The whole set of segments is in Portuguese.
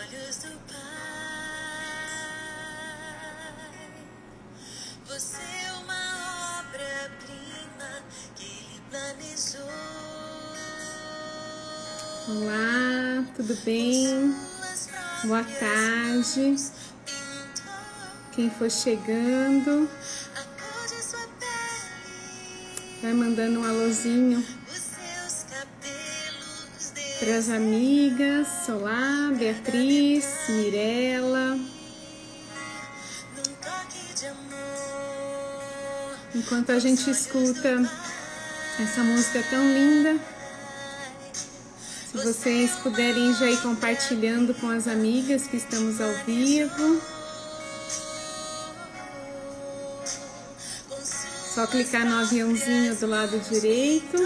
olhos do Pai. Você é uma obra-prima que Ele planejou. Olá, tudo bem? Boa tarde. Quem for chegando, vai mandando um alôzinho para as amigas. Olá, Beatriz, Mirella. Enquanto a gente escuta essa música tão linda, se vocês puderem já ir compartilhando com as amigas que estamos ao vivo. Só clicar no aviãozinho do lado direito.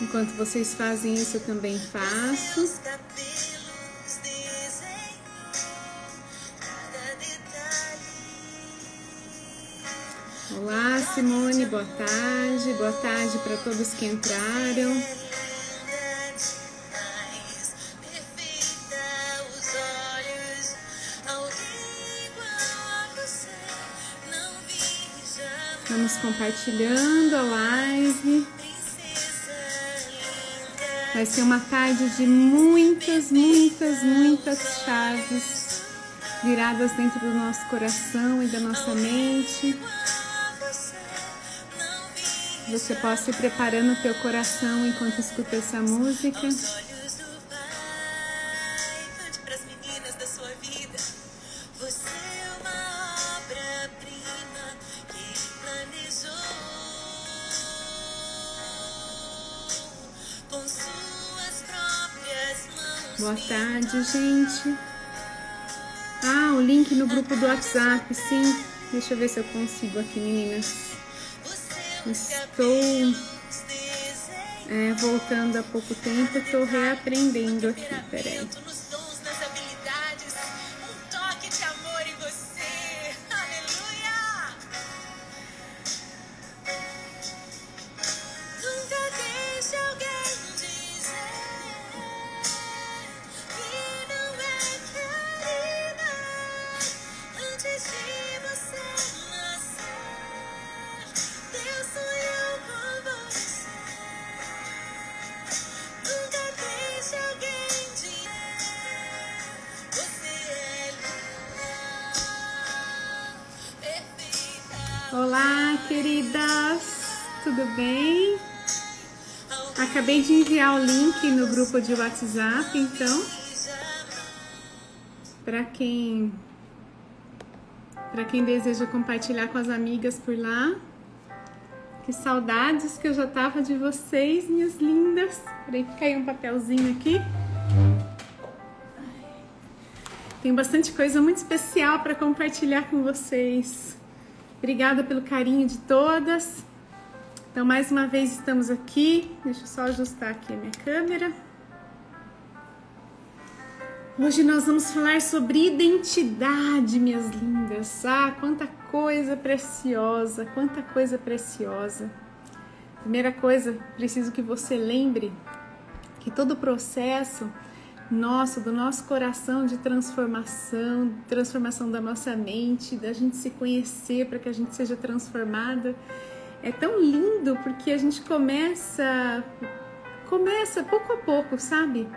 Enquanto vocês fazem isso, eu também faço. Olá, Simone, boa tarde. Boa tarde para todos que entraram. Estamos compartilhando a live. Vai ser uma tarde de muitas chaves viradas dentro do nosso coração e da nossa mente. Você possa ir preparando o teu coração enquanto escuta essa música. Boa tarde, gente. Ah, o link no grupo do WhatsApp, sim. Deixa eu ver se eu consigo aqui, meninas. Estou voltando há pouco tempo, estou reaprendendo aqui, peraí. Olá, queridas, tudo bem? Acabei de enviar o link no grupo de WhatsApp, então, para quem deseja compartilhar com as amigas por lá. Que saudades que eu já tava de vocês, minhas lindas. Peraí, caiu um papelzinho aqui. Tem bastante coisa muito especial para compartilhar com vocês. Obrigada pelo carinho de todas. Então, mais uma vez estamos aqui. Deixa eu só ajustar aqui a minha câmera. Hoje nós vamos falar sobre identidade, minhas lindas. Ah, quanta coisa preciosa, quanta coisa preciosa. Primeira coisa, preciso que você lembre que todo o processo do nosso coração de transformação da nossa mente, da gente se conhecer para que a gente seja transformada, é tão lindo porque a gente começa pouco a pouco, sabe?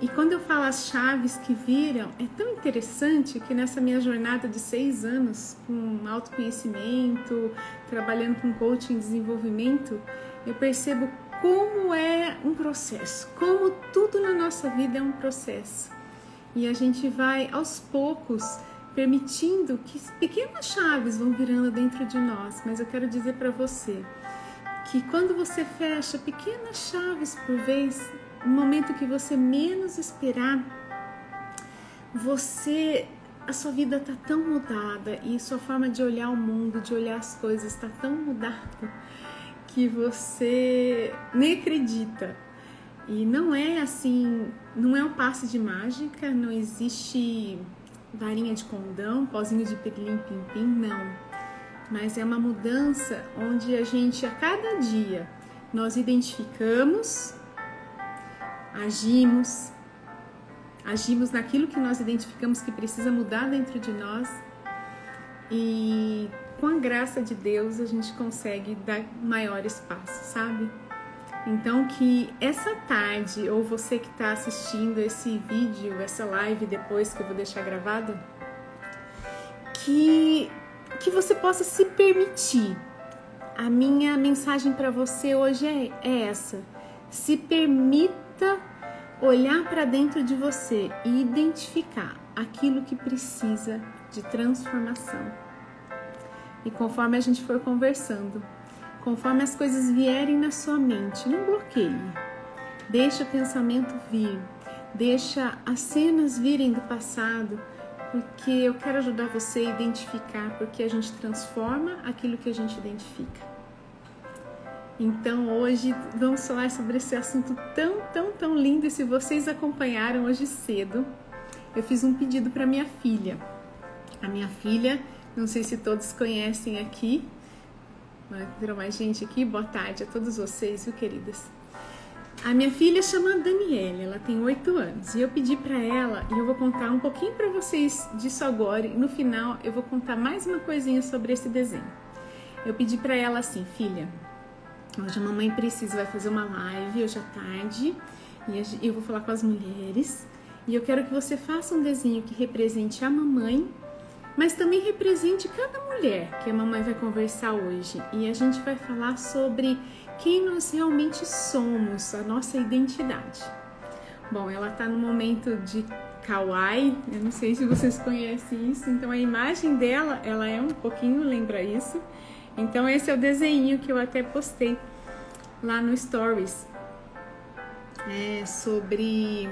E quando eu falo as chaves que viram, é tão interessante que nessa minha jornada de 6 anos com autoconhecimento, trabalhando com coaching e desenvolvimento, eu percebo como é um processo, como tudo na nossa vida é um processo. E a gente vai, aos poucos, permitindo que pequenas chaves vão virando dentro de nós. Mas eu quero dizer para você que quando você fecha pequenas chaves por vez, no momento que você menos esperar, a sua vida está tão mudada e sua forma de olhar o mundo, de olhar as coisas está tão mudada que você nem acredita. E não é assim, não é um passe de mágica, não existe varinha de condão, pozinho de pirlim-pim-pim, não. Mas é uma mudança onde a gente, a cada dia, nós identificamos, agimos naquilo que nós identificamos que precisa mudar dentro de nós e com a graça de Deus a gente consegue dar maiores passos, sabe? Então que essa tarde, ou você que está assistindo esse vídeo, essa live depois que eu vou deixar gravado, que você possa se permitir. A minha mensagem para você hoje é essa: se permita olhar para dentro de você e identificar aquilo que precisa de transformação. E conforme a gente for conversando, conforme as coisas vierem na sua mente, não bloqueie. Deixa o pensamento vir, deixa as cenas virem do passado, porque eu quero ajudar você a identificar, porque a gente transforma aquilo que a gente identifica. Então hoje vamos falar sobre esse assunto tão lindo, e se vocês acompanharam hoje cedo, eu fiz um pedido para minha filha. A minha filha, não sei se todos conhecem aqui, entrou mais gente aqui, boa tarde a todos vocês, viu, queridas? A minha filha chama Daniela, ela tem 8 anos, e eu pedi para ela, e eu vou contar um pouquinho para vocês disso agora, e no final eu vou contar mais uma coisinha sobre esse desenho. Eu pedi para ela assim: filha, hoje a mamãe vai fazer uma live hoje à tarde, e eu vou falar com as mulheres, e eu quero que você faça um desenho que represente a mamãe, mas também represente cada mulher que a mamãe vai conversar hoje. E a gente vai falar sobre quem nós realmente somos, a nossa identidade. Bom, ela tá no momento de kawaii, eu não sei se vocês conhecem isso, então a imagem dela, ela é um pouquinho, lembra isso. Então esse é o desenho que eu até postei lá no Stories, sobre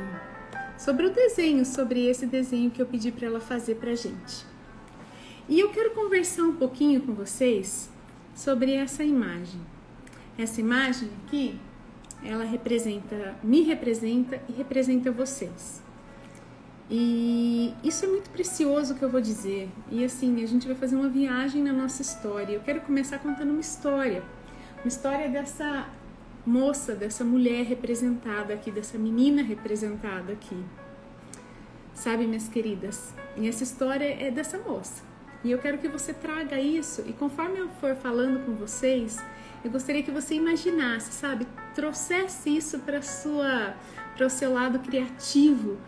o desenho, sobre esse desenho que eu pedi para ela fazer pra gente. E eu quero conversar um pouquinho com vocês sobre essa imagem. Essa imagem aqui, ela me representa e representa vocês. E isso é muito precioso que eu vou dizer. E assim, a gente vai fazer uma viagem na nossa história. Eu quero começar contando uma história dessa moça, dessa mulher representada aqui, dessa menina representada aqui. Sabe, minhas queridas? E essa história é dessa moça. E eu quero que você traga isso, e conforme eu for falando com vocês, eu gostaria que você imaginasse, sabe? Trouxesse isso para o seu lado criativo,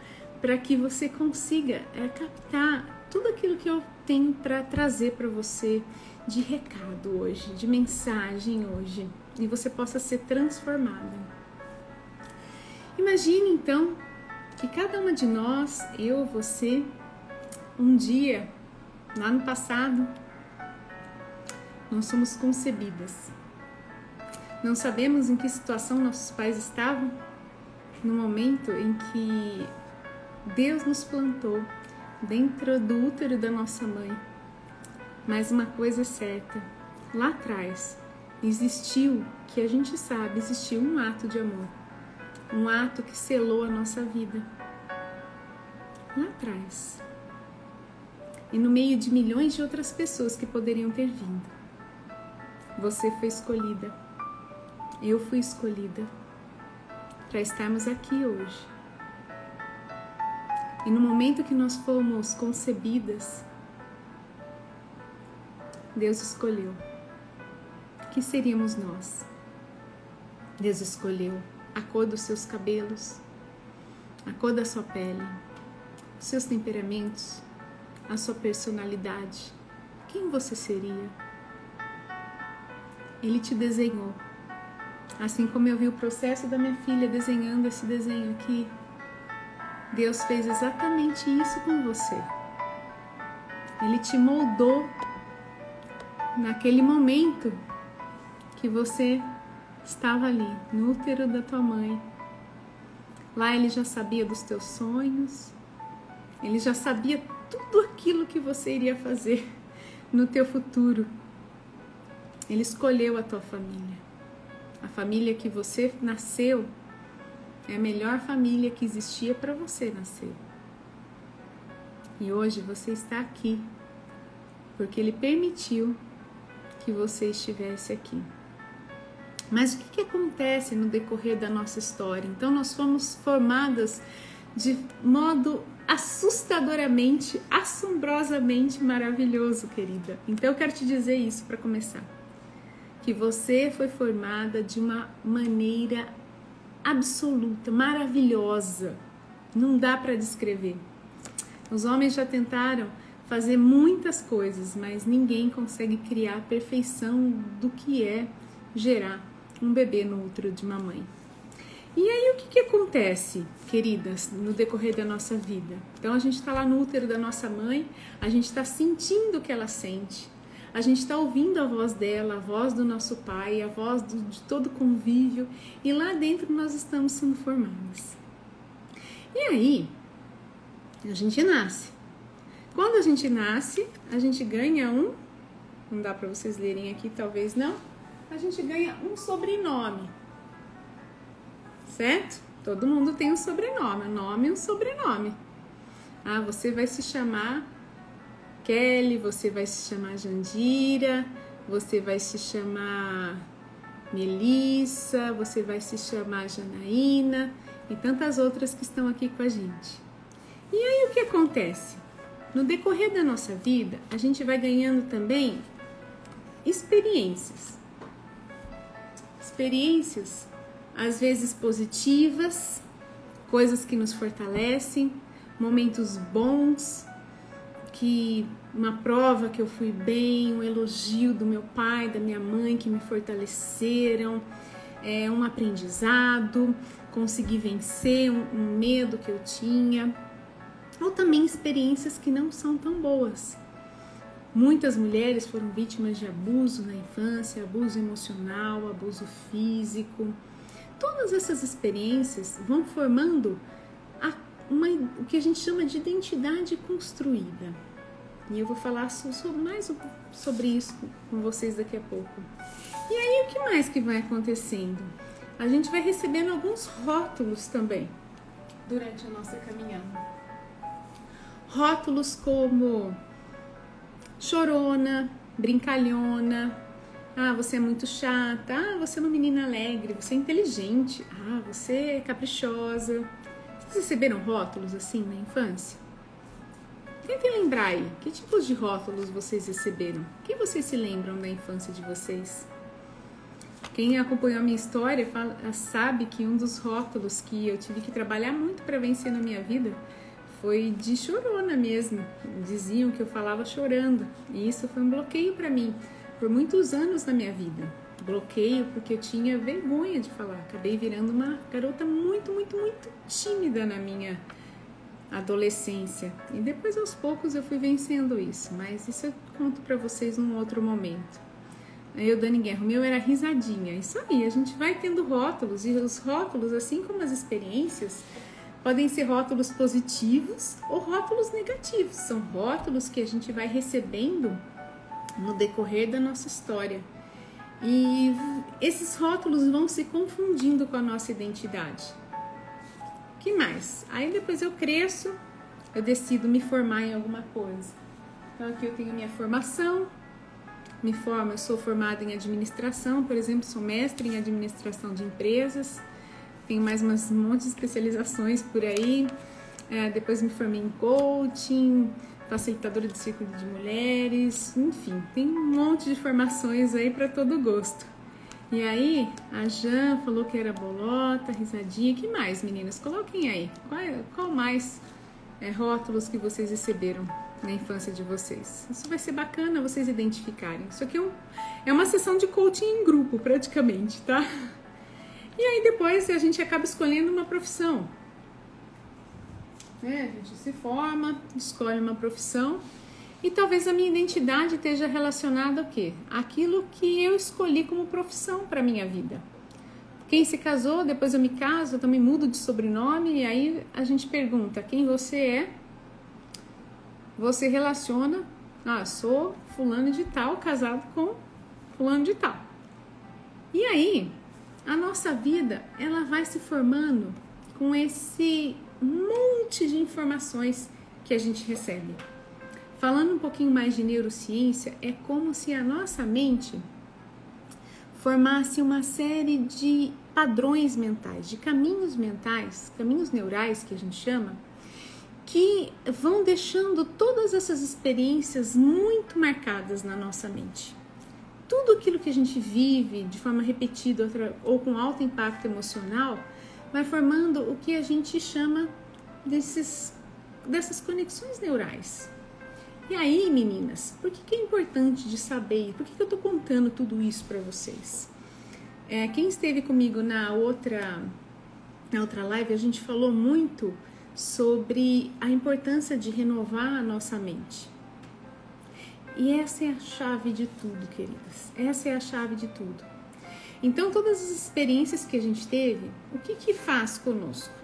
para que você consiga captar tudo aquilo que eu tenho para trazer para você de recado hoje, de mensagem hoje, e você possa ser transformada. Imagine então que cada uma de nós, eu, você, um dia, lá no passado, nós somos concebidas. Não sabemos em que situação nossos pais estavam no momento em que Deus nos plantou dentro do útero da nossa mãe. Mas uma coisa é certa, lá atrás existiu, que a gente sabe, existiu um ato de amor, um ato que selou a nossa vida. Lá atrás. E no meio de milhões de outras pessoas que poderiam ter vindo, você foi escolhida, eu fui escolhida para estarmos aqui hoje. E no momento que nós fomos concebidas, Deus escolheu. Que seríamos nós? Deus escolheu a cor dos seus cabelos, a cor da sua pele, os seus temperamentos, a sua personalidade, quem você seria. Ele te desenhou, assim como eu vi o processo da minha filha desenhando esse desenho aqui. Deus fez exatamente isso com você. Ele te moldou naquele momento que você estava ali, no útero da tua mãe. Lá ele já sabia dos teus sonhos, ele já sabia tudo aquilo que você iria fazer no teu futuro. Ele escolheu a tua família. A família que você nasceu é a melhor família que existia para você nascer. E hoje você está aqui porque Ele permitiu que você estivesse aqui. Mas o que acontece no decorrer da nossa história? Então, nós fomos formadas de modo assustadoramente, assombrosamente maravilhoso, querida. Então, eu quero te dizer isso para começar. Que você foi formada de uma maneira absoluta, maravilhosa. Não dá para descrever. Os homens já tentaram fazer muitas coisas, mas ninguém consegue criar a perfeição do que é gerar um bebê no útero de uma mãe. E aí o que acontece, queridas, no decorrer da nossa vida? Então a gente está lá no útero da nossa mãe, a gente está sentindo o que ela sente, a gente está ouvindo a voz dela, a voz do nosso pai, a voz de todo o convívio, e lá dentro nós estamos sendo formadas. E aí, a gente nasce. Quando a gente nasce, a gente ganha não dá para vocês lerem aqui, talvez não, a gente ganha um sobrenome, certo? Todo mundo tem um sobrenome, um nome e um sobrenome. Ah, você vai se chamar Kelly, você vai se chamar Jandira, você vai se chamar Melissa, você vai se chamar Janaína e tantas outras que estão aqui com a gente. E aí o que acontece? No decorrer da nossa vida, a gente vai ganhando também experiências. Experiências, às vezes positivas, coisas que nos fortalecem, momentos bons, que uma prova que eu fui bem, um elogio do meu pai, da minha mãe que me fortaleceram, um aprendizado, consegui vencer um medo que eu tinha, ou também experiências que não são tão boas. Muitas mulheres foram vítimas de abuso na infância, abuso emocional, abuso físico. Todas essas experiências vão formando o que a gente chama de identidade construída. E eu vou falar mais sobre isso com vocês daqui a pouco. E aí, o que mais que vai acontecendo? A gente vai recebendo alguns rótulos também durante a nossa caminhada. Rótulos como chorona, brincalhona, você é muito chata, você é uma menina alegre, você é inteligente, você é caprichosa. Vocês receberam rótulos assim na infância? Tentem lembrar aí, que tipos de rótulos vocês receberam? O que vocês se lembram da infância de vocês? Quem acompanhou a minha história sabe que um dos rótulos que eu tive que trabalhar muito para vencer na minha vida foi de chorona mesmo. Diziam que eu falava chorando, e isso foi um bloqueio para mim por muitos anos na minha vida. Bloqueio porque eu tinha vergonha de falar. Acabei virando uma garota muito, muito, muito tímida na minha adolescência. E depois, aos poucos, eu fui vencendo isso. Mas isso eu conto para vocês num outro momento. Eu, Dani Guerra, o meu era risadinha. Isso aí, a gente vai tendo rótulos. E os rótulos, assim como as experiências, podem ser rótulos positivos ou rótulos negativos. São rótulos que a gente vai recebendo no decorrer da nossa história. E esses rótulos vão se confundindo com a nossa identidade. O que mais? Aí depois eu cresço, eu decido me formar em alguma coisa. Então aqui eu tenho minha formação, eu sou formada em administração, por exemplo, sou mestre em administração de empresas, tenho mais um monte de especializações por aí, depois me formei em coaching, facilitadora de círculo de mulheres, enfim, tem um monte de formações aí para todo gosto. E aí, a Jan falou que era bolota, risadinha, que mais, meninas? Coloquem aí, qual mais rótulos que vocês receberam na infância de vocês? Isso vai ser bacana vocês identificarem. Isso aqui é uma sessão de coaching em grupo, praticamente, tá? E aí depois a gente acaba escolhendo uma profissão. A gente se forma, escolhe uma profissão e talvez a minha identidade esteja relacionada ao quê? Aquilo que eu escolhi como profissão para a minha vida. Quem se casou, depois eu me caso, eu também mudo de sobrenome e aí a gente pergunta quem você é, você relaciona, sou fulano de tal, casado com fulano de tal. E aí, a nossa vida, ela vai se formando com esse monte de informações que a gente recebe. Falando um pouquinho mais de neurociência, é como se a nossa mente formasse uma série de padrões mentais, de caminhos mentais, caminhos neurais que a gente chama, que vão deixando todas essas experiências muito marcadas na nossa mente. Tudo aquilo que a gente vive de forma repetida ou com alto impacto emocional vai formando o que a gente chama dessas conexões neurais. E aí, meninas, por que é importante de saber? Por que eu estou contando tudo isso para vocês? Quem esteve comigo na outra live, a gente falou muito sobre a importância de renovar a nossa mente. E essa é a chave de tudo, queridas. Essa é a chave de tudo. Então, todas as experiências que a gente teve, o que faz conosco?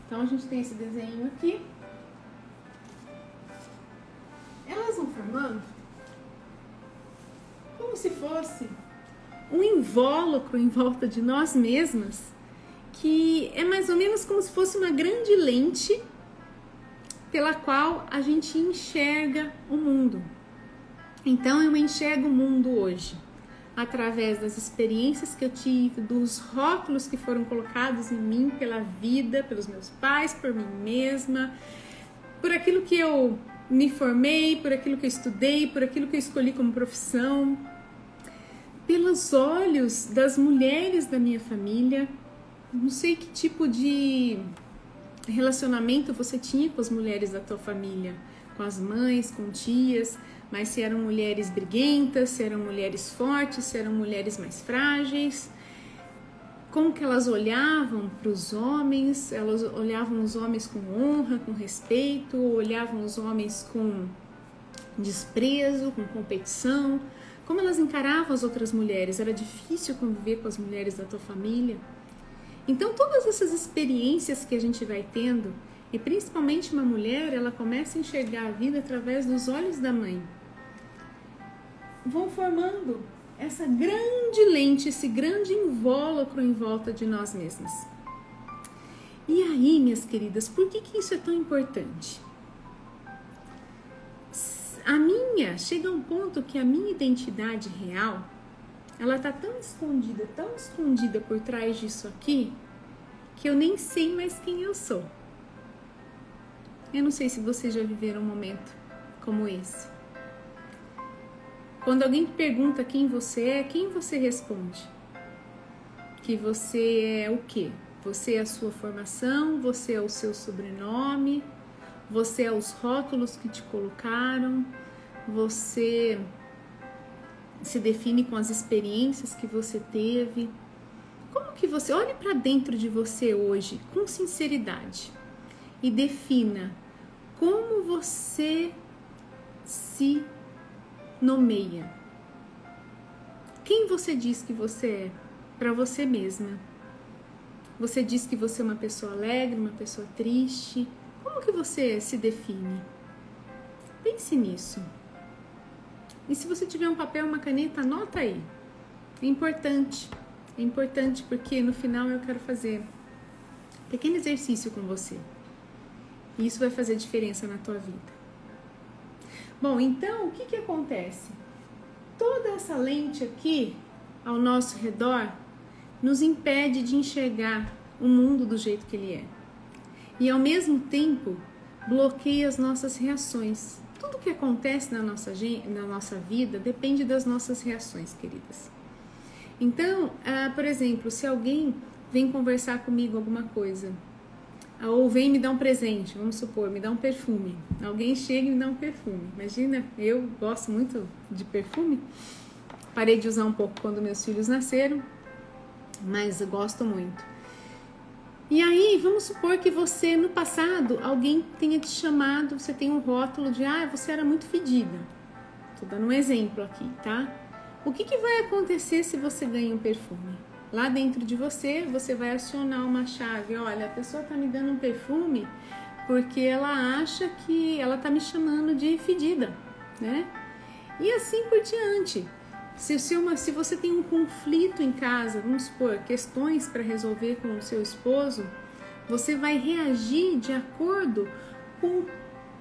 Então, a gente tem esse desenho aqui. Elas vão formando como se fosse um invólucro em volta de nós mesmas, que é mais ou menos como se fosse uma grande lente pela qual a gente enxerga o mundo. Então, eu enxergo o mundo hoje através das experiências que eu tive, dos rótulos que foram colocados em mim pela vida, pelos meus pais, por mim mesma, por aquilo que eu me formei, por aquilo que eu estudei, por aquilo que eu escolhi como profissão, pelos olhos das mulheres da minha família. Não sei que tipo de relacionamento você tinha com as mulheres da tua família, com as mães, com tias, mas se eram mulheres briguentas, se eram mulheres fortes, se eram mulheres mais frágeis, como que elas olhavam para os homens, elas olhavam os homens com honra, com respeito, olhavam os homens com desprezo, com competição, como elas encaravam as outras mulheres, era difícil conviver com as mulheres da tua família. Então todas essas experiências que a gente vai tendo, e principalmente uma mulher, ela começa a enxergar a vida através dos olhos da mãe, vão formando essa grande lente, esse grande invólucro em volta de nós mesmas. E aí, minhas queridas, por que isso é tão importante? Chega a um ponto que a minha identidade real, ela tá tão escondida por trás disso aqui, que eu nem sei mais quem eu sou. Eu não sei se vocês já viveram um momento como esse. Quando alguém te pergunta quem você responde? Que você é o quê? Você é a sua formação? Você é o seu sobrenome? Você é os rótulos que te colocaram? Você se define com as experiências que você teve? Como que você... Olhe para dentro de você hoje com sinceridade e defina como você se nomeia. Quem você diz que você é para você mesma? Você diz que você é uma pessoa alegre, uma pessoa triste? Como que você se define? Pense nisso. E se você tiver um papel, uma caneta, anota aí. É importante porque no final eu quero fazer um pequeno exercício com você. E isso vai fazer diferença na tua vida. Bom, então, o que acontece? Toda essa lente aqui, ao nosso redor, nos impede de enxergar o mundo do jeito que ele é. E, ao mesmo tempo, bloqueia as nossas reações. Tudo que acontece na nossa vida depende das nossas reações, queridas. Então, por exemplo, se alguém vem conversar comigo alguma coisa, ou vem me dar um presente, vamos supor, me dá um perfume. Alguém chega e me dá um perfume. Imagina, eu gosto muito de perfume. Parei de usar um pouco quando meus filhos nasceram, mas eu gosto muito. E aí, vamos supor que você, no passado, alguém tenha te chamado, você tem um rótulo de, você era muito fedida. Tô dando um exemplo aqui, tá? O que vai acontecer se você ganha um perfume? Lá dentro de você, você vai acionar uma chave. Olha, a pessoa tá me dando um perfume porque ela acha que ela tá me chamando de fedida, né? E assim por diante. Se você tem um conflito em casa, vamos supor, questões para resolver com o seu esposo, você vai reagir de acordo com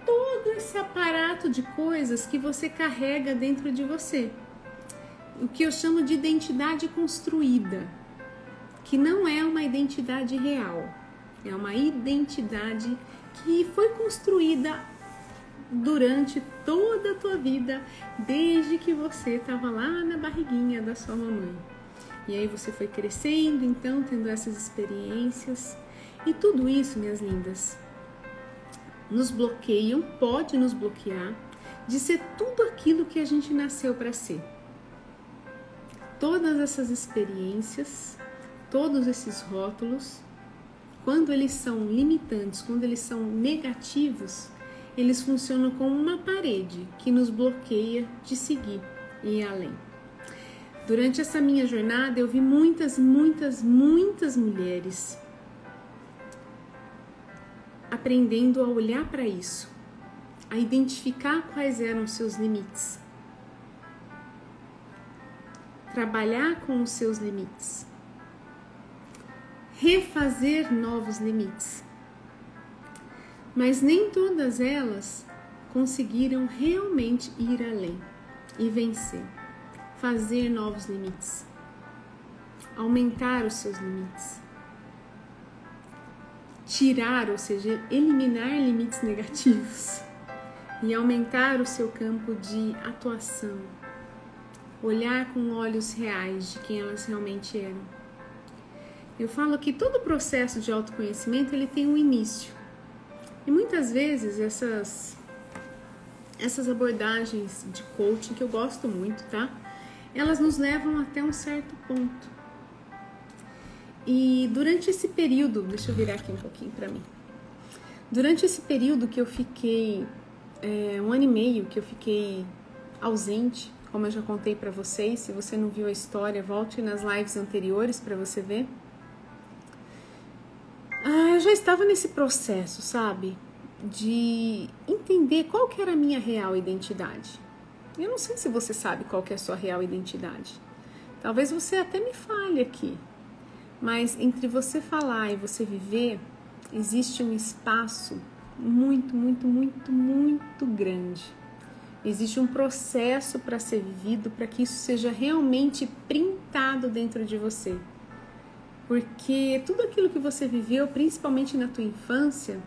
todo esse aparato de coisas que você carrega dentro de você. o que eu chamo de identidade construída, que não é uma identidade real, é uma identidade que foi construída durante toda a tua vida, desde que você estava lá na barriguinha da sua mamãe. E aí você foi crescendo, então, tendo essas experiências. E tudo isso, minhas lindas, nos bloqueiam, pode nos bloquear de ser tudo aquilo que a gente nasceu para ser. Todas essas experiências, todos esses rótulos, quando eles são limitantes, quando eles são negativos, eles funcionam como uma parede que nos bloqueia de seguir e ir além. Durante essa minha jornada, eu vi muitas mulheres aprendendo a olhar para isso, a identificar quais eram os seus limites, trabalhar com os seus limites, refazer novos limites. Mas nem todas elas conseguiram realmente ir além e vencer, fazer novos limites, aumentar os seus limites, tirar, ou seja, eliminar limites negativos e aumentar o seu campo de atuação, olhar com olhos reais de quem elas realmente eram. Eu falo que todo o processo de autoconhecimento ele tem um início. E muitas vezes essas abordagens de coaching, que eu gosto muito, tá? Elas nos levam até um certo ponto. E durante esse período, deixa eu virar aqui um pouquinho para mim. Durante esse período que eu fiquei, 1 ano e meio que eu fiquei ausente, como eu já contei para vocês, se você não viu a história, volte nas lives anteriores para você ver. Eu já estava nesse processo, sabe? De entender qual que era a minha real identidade. Eu não sei se você sabe qual que é a sua real identidade. Talvez você até me fale aqui. Mas entre você falar e você viver, existe um espaço muito grande. Existe um processo para ser vivido, para que isso seja realmente printado dentro de você. Porque tudo aquilo que você viveu, principalmente na tua infância,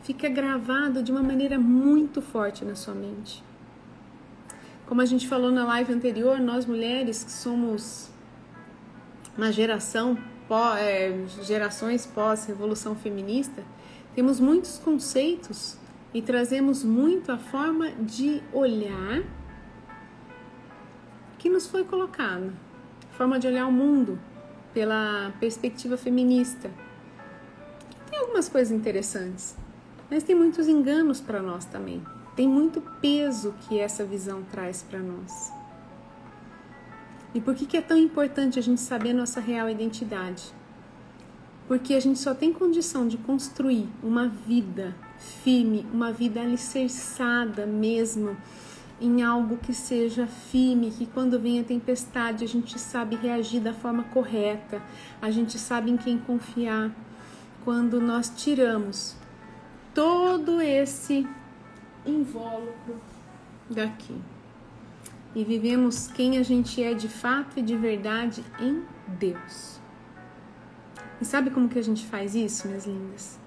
fica gravado de uma maneira muito forte na sua mente. Como a gente falou na live anterior, nós mulheres que somos uma gerações pós-revolução feminista, temos muitos conceitos e trazemos muito a forma de olhar que nos foi colocada, forma de olhar o mundo pela perspectiva feminista. Tem algumas coisas interessantes, mas tem muitos enganos para nós também. Tem muito peso que essa visão traz para nós. E por que é tão importante a gente saber a nossa real identidade? Porque a gente só tem condição de construir uma vida firme, uma vida alicerçada mesmo, em algo que seja firme, que quando vem a tempestade a gente sabe reagir da forma correta, a gente sabe em quem confiar. Quando nós tiramos todo esse invólucro daqui e vivemos quem a gente é de fato e de verdade em Deus. E sabe como que a gente faz isso, minhas lindas?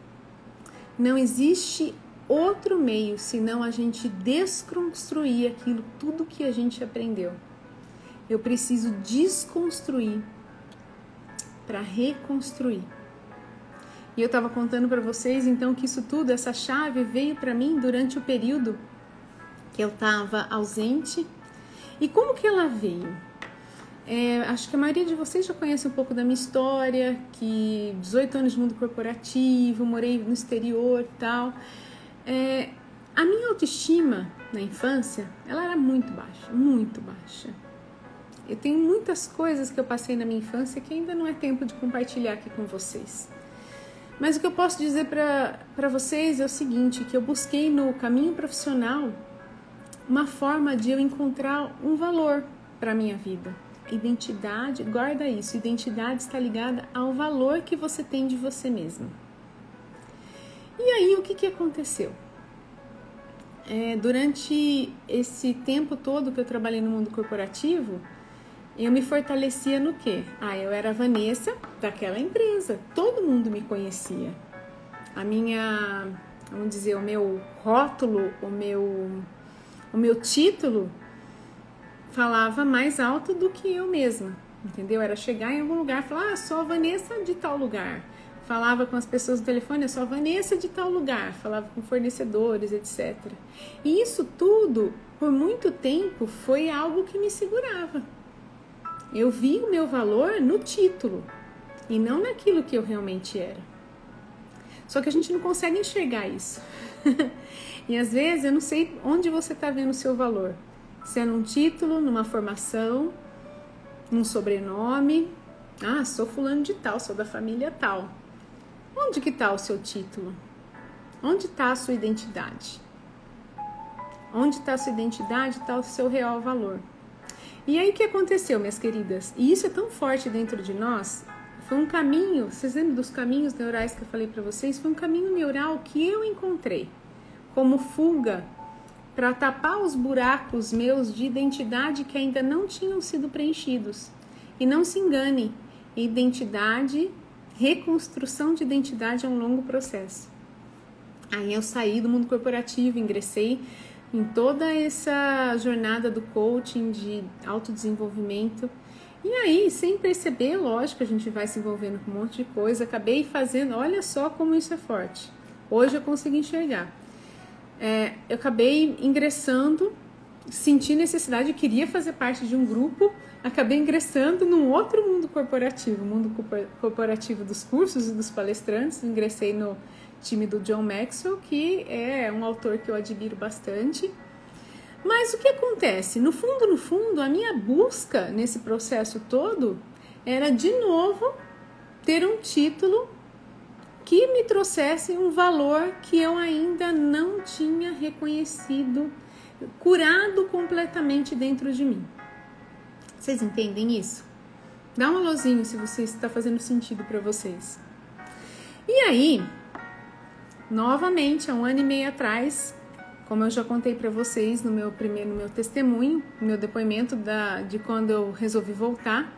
Não existe outro meio senão a gente desconstruir aquilo, tudo que a gente aprendeu. Eu preciso desconstruir para reconstruir. E eu estava contando para vocês então que isso tudo, essa chave veio para mim durante o período que eu estava ausente. E como que ela veio? Acho que a maioria de vocês já conhece um pouco da minha história, que 18 anos de mundo corporativo, morei no exterior e tal. A minha autoestima na infância, ela era muito baixa, muito baixa. Eu tenho muitas coisas que eu passei na minha infância que ainda não é tempo de compartilhar aqui com vocês. Mas o que eu posso dizer para vocês é o seguinte, que eu busquei no caminho profissional uma forma de eu encontrar um valor para a minha vida. Identidade, guarda isso, identidade está ligada ao valor que você tem de você mesmo. E aí, o que aconteceu? Durante esse tempo todo que eu trabalhei no mundo corporativo, eu me fortalecia no quê? Eu era a Vanessa daquela empresa, todo mundo me conhecia. A minha, vamos dizer, o meu rótulo, o meu título falava mais alto do que eu mesma, entendeu? Era chegar em algum lugar e falar, sou a Vanessa de tal lugar. Falava com as pessoas no telefone, eu sou a Vanessa de tal lugar. Falava com fornecedores, etc. E isso tudo, por muito tempo, foi algo que me segurava. Eu vi o meu valor no título e não naquilo que eu realmente era. Só que a gente não consegue enxergar isso. E às vezes eu não sei onde você está vendo o seu valor. Se é num título, numa formação, num sobrenome. Sou fulano de tal, sou da família tal. Onde que está o seu título? Onde está a sua identidade? Onde está a sua identidade, está o seu real valor. E aí o que aconteceu, minhas queridas? E isso é tão forte dentro de nós. Foi um caminho, vocês lembram dos caminhos neurais que eu falei para vocês? Foi um caminho neural que eu encontrei como fuga para tapar os buracos meus de identidade que ainda não tinham sido preenchidos. E não se engane, identidade, reconstrução de identidade é um longo processo. Aí eu saí do mundo corporativo, ingressei em toda essa jornada do coaching, de autodesenvolvimento. E aí, sem perceber, lógico, a gente vai se envolvendo com um monte de coisa. Acabei fazendo, olha só como isso é forte. Hoje eu consigo enxergar. Eu acabei ingressando, senti necessidade, queria fazer parte de um grupo, acabei ingressando num outro mundo corporativo, o mundo corporativo dos cursos e dos palestrantes. Ingressei no time do John Maxwell, que é um autor que eu admiro bastante. Mas o que acontece? No fundo, a minha busca nesse processo todo era, de novo, ter um título que me trouxesse um valor que eu ainda não tinha reconhecido, curado completamente dentro de mim. Vocês entendem isso? Dá um alôzinho se você está fazendo sentido para vocês. E aí, novamente, há 1 ano e meio atrás, como eu já contei para vocês no meu testemunho, no meu depoimento de quando eu resolvi voltar,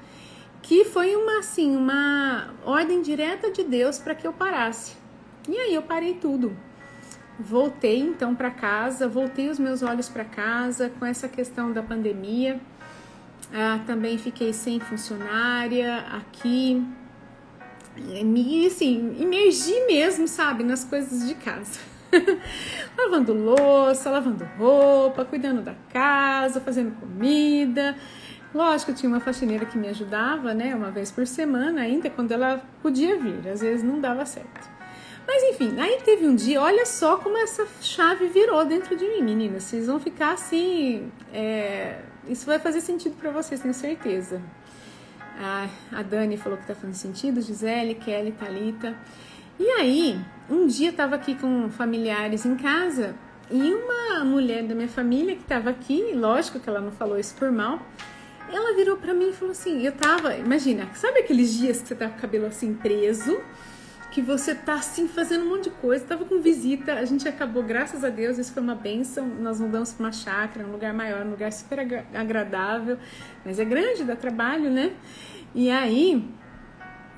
que foi uma ordem direta de Deus para que eu parasse. E aí eu parei tudo. Voltei então para casa, voltei os meus olhos para casa com essa questão da pandemia. Também fiquei sem funcionária aqui. Imergi mesmo, sabe, nas coisas de casa. Lavando louça, lavando roupa, cuidando da casa, fazendo comida. Lógico, tinha uma faxineira que me ajudava, né, uma vez por semana, ainda quando ela podia vir, às vezes não dava certo. Mas enfim, aí teve um dia, olha só como essa chave virou dentro de mim, meninas. Vocês vão ficar assim, isso vai fazer sentido para vocês, tenho certeza. A Dani falou que tá fazendo sentido, Gisele, Kelly, Thalita. E aí, um dia eu tava aqui com familiares em casa e uma mulher da minha família que tava aqui, lógico que ela não falou isso por mal, ela virou pra mim e falou assim, imagina, sabe aqueles dias que você tá com o cabelo assim preso, que você tá assim fazendo um monte de coisa, tava com visita, a gente acabou, graças a Deus, isso foi uma bênção, nós mudamos pra uma chácara, um lugar maior, um lugar super agradável, mas é grande, dá trabalho, né? E aí,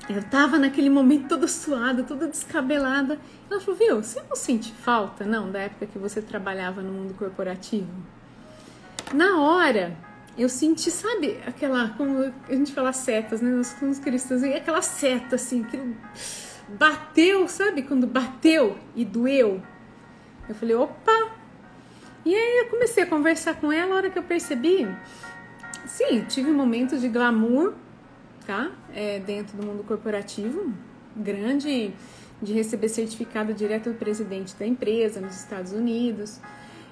eu tava naquele momento toda suada, toda descabelada, ela falou, viu, você não sente falta, não, da época que você trabalhava no mundo corporativo? Na hora, eu senti, sabe, aquela, como a gente fala setas, né, nos cristãos, aquela seta, assim, que bateu, sabe, quando bateu e doeu. Eu falei, opa! E aí eu comecei a conversar com ela, a hora que eu percebi, sim, tive momentos de glamour, tá, dentro do mundo corporativo, grande, de receber certificado direto do presidente da empresa nos Estados Unidos,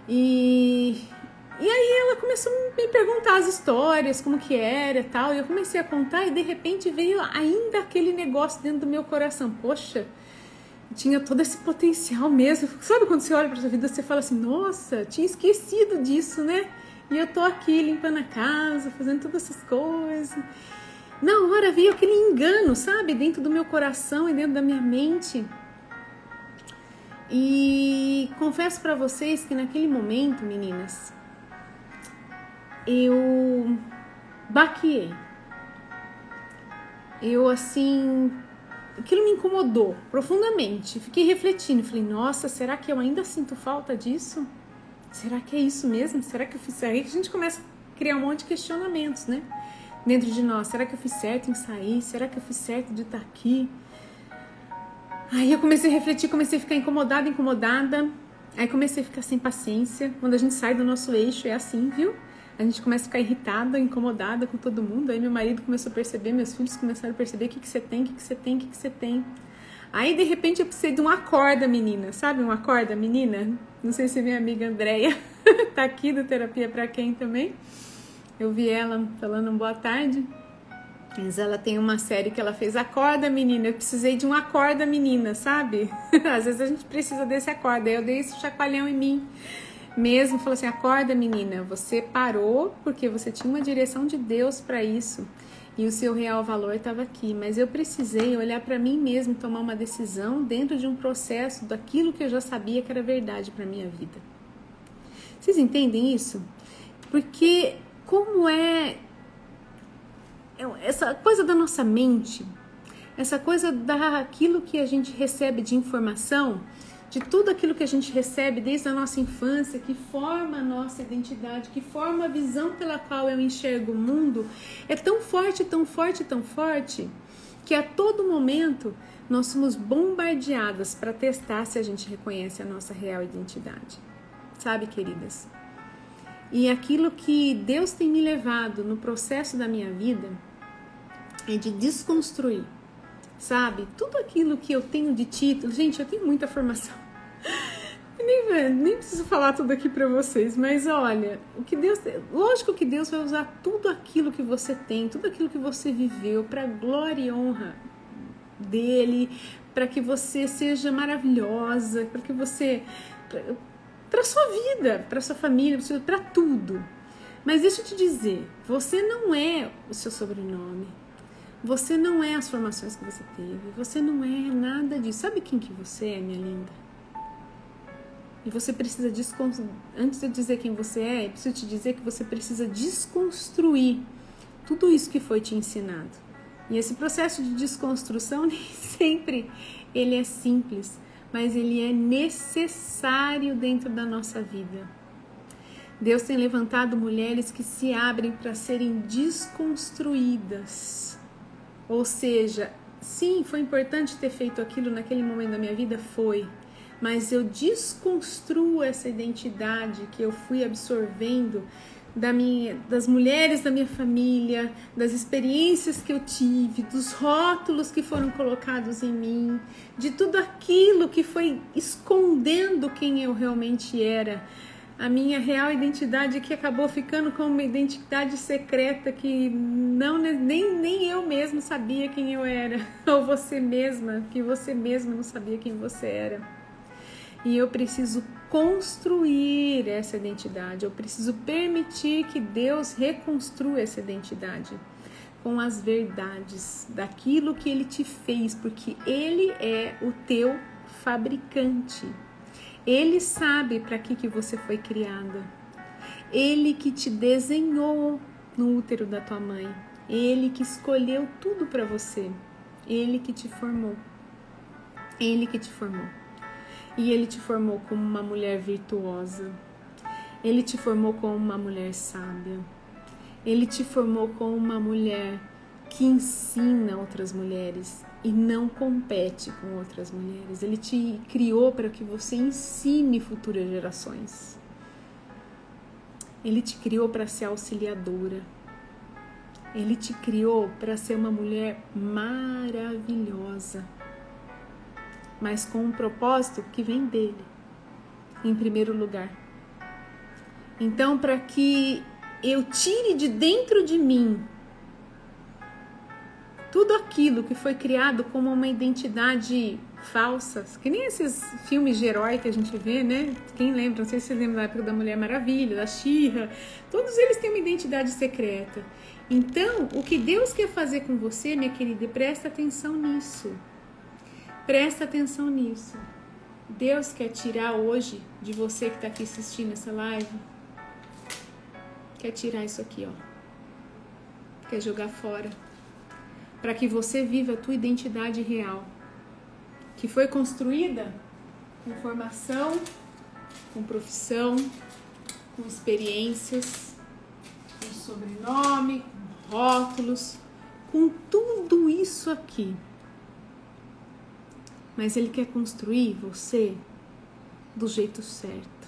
E aí ela começou a me perguntar as histórias, como que era e tal, e eu comecei a contar e de repente veio ainda aquele negócio dentro do meu coração. Poxa, tinha todo esse potencial mesmo. Sabe quando você olha para sua vida, você fala assim, nossa, tinha esquecido disso, né? E eu tô aqui limpando a casa, fazendo todas essas coisas. Na hora veio aquele engano, sabe? Dentro do meu coração e dentro da minha mente. E confesso para vocês que naquele momento, meninas, eu baqueei. Eu, assim, aquilo me incomodou profundamente. Fiquei refletindo, falei, nossa, será que eu ainda sinto falta disso? Será que é isso mesmo? Será que eu fiz certo? Aí a gente começa a criar um monte de questionamentos, né? Dentro de nós, será que eu fiz certo em sair? Será que eu fiz certo de estar aqui? Aí eu comecei a refletir, comecei a ficar incomodada. Aí comecei a ficar sem paciência. Quando a gente sai do nosso eixo, é assim, viu? A gente começa a ficar irritada, incomodada com todo mundo. Aí meu marido começou a perceber, meus filhos começaram a perceber o que você tem, o que você tem, o que você tem. Aí, de repente, eu precisei de uma corda, menina. Sabe uma corda, menina? Não sei se minha amiga Andréia tá aqui do Terapia Pra Quem também. Eu vi ela falando um boa tarde. Mas ela tem uma série que ela fez, Acorda, menina. Eu precisei de uma acorda, menina, sabe? Às vezes a gente precisa desse acorda. Aí eu dei esse chacoalhão em mim mesmo. Falei assim, acorda, menina. Você parou porque você tinha uma direção de Deus para isso. E o seu real valor estava aqui. Mas eu precisei olhar para mim mesmo, tomar uma decisão dentro de um processo daquilo que eu já sabia que era verdade para minha vida. Vocês entendem isso? Porque como essa coisa da nossa mente, essa coisa daquilo que a gente recebe de informação, de tudo aquilo que a gente recebe desde a nossa infância, que forma a nossa identidade, que forma a visão pela qual eu enxergo o mundo, é tão forte, tão forte, tão forte, que a todo momento nós somos bombardeadas para testar se a gente reconhece a nossa real identidade. Sabe, queridas? E aquilo que Deus tem me levado no processo da minha vida é de desconstruir, sabe? Tudo aquilo que eu tenho de título. Gente, eu tenho muita formação. Nem preciso falar tudo aqui pra vocês, mas olha, lógico que Deus vai usar tudo aquilo que você tem, tudo aquilo que você viveu pra glória e honra dele, para que você seja maravilhosa, para que você... para sua vida, para sua família, para tudo. Mas deixa eu te dizer, você não é o seu sobrenome, você não é as formações que você teve, você não é nada disso. Sabe quem que você é, minha linda? E você precisa antes de eu dizer quem você é, eu preciso te dizer que você precisa desconstruir tudo isso que foi te ensinado. E esse processo de desconstrução nem sempre ele é simples, mas ele é necessário dentro da nossa vida. Deus tem levantado mulheres que se abrem para serem desconstruídas. Ou seja, sim, foi importante ter feito aquilo naquele momento da minha vida, foi. Mas eu desconstruo essa identidade que eu fui absorvendo das mulheres da minha família, das experiências que eu tive, dos rótulos que foram colocados em mim, de tudo aquilo que foi escondendo quem eu realmente era. A minha real identidade que acabou ficando como uma identidade secreta que nem eu mesma sabia quem eu era. Ou você mesma, que você mesma não sabia quem você era. E eu preciso construir essa identidade, eu preciso permitir que Deus reconstrua essa identidade com as verdades daquilo que Ele te fez, porque Ele é o teu fabricante. Ele sabe para que você foi criada. Ele que te desenhou no útero da tua mãe. Ele que escolheu tudo para você. Ele que te formou. Ele que te formou. E Ele te formou como uma mulher virtuosa. Ele te formou como uma mulher sábia. Ele te formou como uma mulher que ensina outras mulheres e não compete com outras mulheres. Ele te criou para que você ensine futuras gerações. Ele te criou para ser auxiliadora. Ele te criou para ser uma mulher maravilhosa, mas com um propósito que vem dele, em primeiro lugar. Então, para que eu tire de dentro de mim tudo aquilo que foi criado como uma identidade falsa, que nem esses filmes de herói que a gente vê, né? Quem lembra, não sei se você lembra da época da Mulher Maravilha, da She-Ra, todos eles têm uma identidade secreta. Então, o que Deus quer fazer com você, minha querida, presta atenção nisso. Presta atenção nisso. Deus quer tirar hoje de você que está aqui assistindo essa live, quer tirar isso aqui, ó. quer jogar fora, para que você viva a tua identidade real, que foi construída com formação, com profissão, com experiências, com sobrenome, com rótulos, com tudo isso aqui. Mas Ele quer construir você do jeito certo.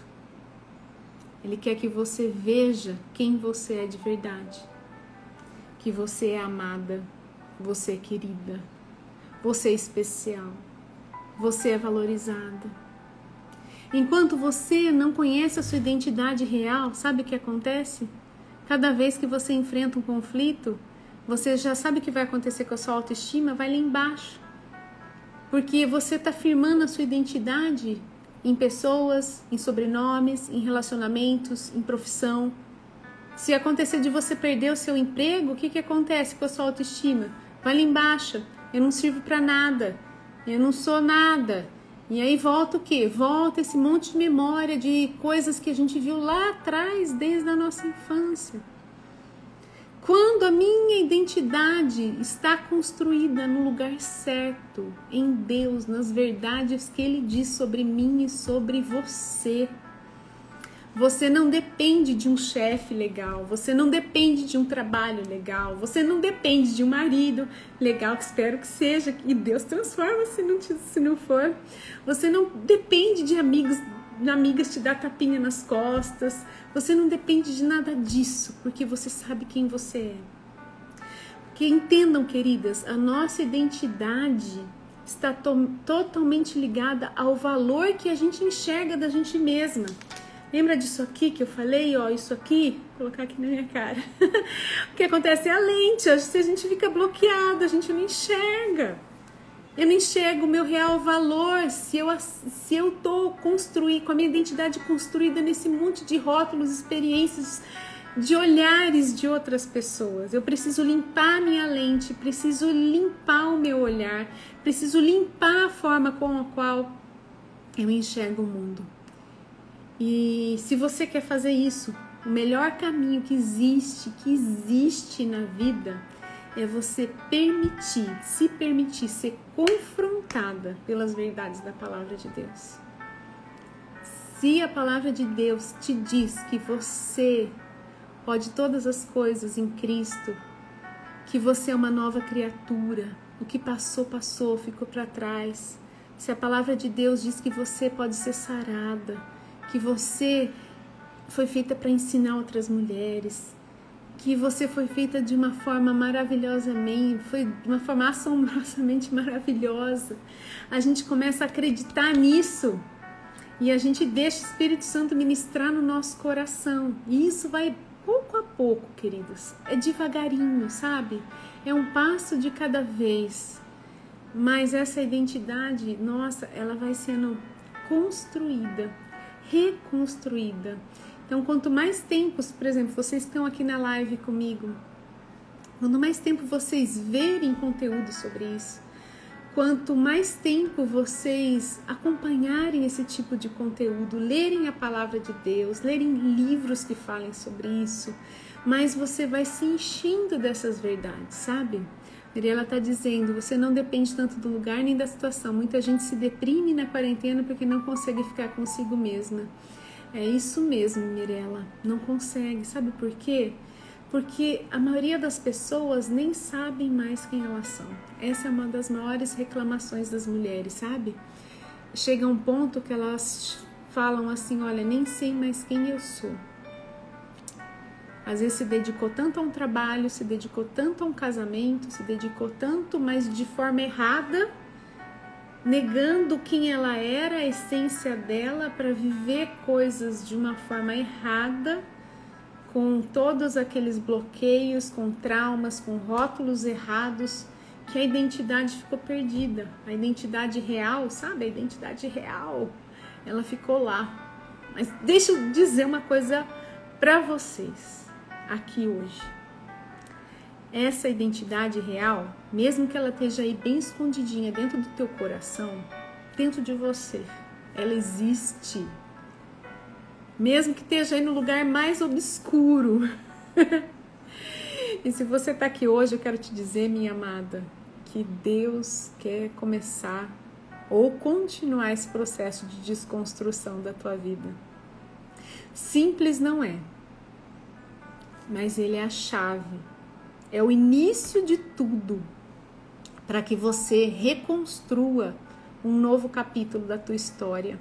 Ele quer que você veja quem você é de verdade. Que você é amada, você é querida, você é especial, você é valorizada. Enquanto você não conhece a sua identidade real, sabe o que acontece? Cada vez que você enfrenta um conflito, você já sabe o que vai acontecer com a sua autoestima, vai lá embaixo. Porque você está firmando a sua identidade em pessoas, em sobrenomes, em relacionamentos, em profissão. Se acontecer de você perder o seu emprego, o que acontece com a sua autoestima? Vai lá embaixo. Eu não sirvo para nada. Eu não sou nada. E aí volta o quê? Volta esse monte de memória de coisas que a gente viu lá atrás, desde a nossa infância. Quando a minha identidade está construída no lugar certo, em Deus, nas verdades que Ele diz sobre mim e sobre você, você não depende de um chefe legal, você não depende de um trabalho legal, você não depende de um marido legal, que espero que seja, e Deus transforma se não for. Você não depende de amigas te dar tapinha nas costas, você não depende de nada disso, porque você sabe quem você é. Porque entendam, queridas, a nossa identidade está totalmente ligada ao valor que a gente enxerga da gente mesma. Lembra disso aqui que eu falei? Ó, isso aqui, vou colocar aqui na minha cara. O que acontece é a lente, a gente fica bloqueado, a gente não enxerga. Eu não enxergo o meu real valor se eu tô com a minha identidade construída nesse monte de rótulos, experiências, de olhares de outras pessoas. Eu preciso limpar a minha lente, preciso limpar o meu olhar, preciso limpar a forma com a qual eu enxergo o mundo. E se você quer fazer isso, o melhor caminho que existe na vida é você se permitir ser confrontada pelas verdades da palavra de Deus. Se a palavra de Deus te diz que você pode todas as coisas em Cristo, que você é uma nova criatura, o que passou, ficou para trás. Se a palavra de Deus diz que você pode ser sarada, que você foi feita para ensinar outras mulheres, que você foi feita de uma forma foi de uma forma assombrosamente maravilhosa. A gente começa a acreditar nisso e a gente deixa o Espírito Santo ministrar no nosso coração. E isso vai pouco a pouco, queridos. É devagarinho, sabe? É um passo de cada vez. Mas essa identidade, nossa, ela vai sendo construída, reconstruída. Então, quanto mais tempo, por exemplo, vocês estão aqui na live comigo, quanto mais tempo vocês verem conteúdo sobre isso, quanto mais tempo vocês acompanharem esse tipo de conteúdo, lerem a palavra de Deus, lerem livros que falem sobre isso, mais você vai se enchendo dessas verdades, sabe? Mirela está dizendo, você não depende tanto do lugar nem da situação. Muita gente se deprime na quarentena porque não consegue ficar consigo mesma. É isso mesmo, Mirela, não consegue. Sabe por quê? Porque a maioria das pessoas nem sabem mais quem elas são. Essa é uma das maiores reclamações das mulheres, sabe? Chega um ponto que elas falam assim, olha, nem sei mais quem eu sou. Às vezes se dedicou tanto a um trabalho, se dedicou tanto a um casamento, se dedicou tanto, mas de forma errada, negando quem ela era, a essência dela, para viver coisas de uma forma errada, com todos aqueles bloqueios, com traumas, com rótulos errados, que a identidade ficou perdida. A identidade real, sabe? A identidade real, ela ficou lá. Mas deixa eu dizer uma coisa para vocês aqui hoje. Essa identidade real, mesmo que ela esteja aí bem escondidinha dentro do teu coração, dentro de você, ela existe. Mesmo que esteja aí no lugar mais obscuro. E se você está aqui hoje, eu quero te dizer, minha amada, que Deus quer começar ou continuar esse processo de desconstrução da tua vida. Simples não é, mas ele é a chave, é o início de tudo para que você reconstrua um novo capítulo da tua história.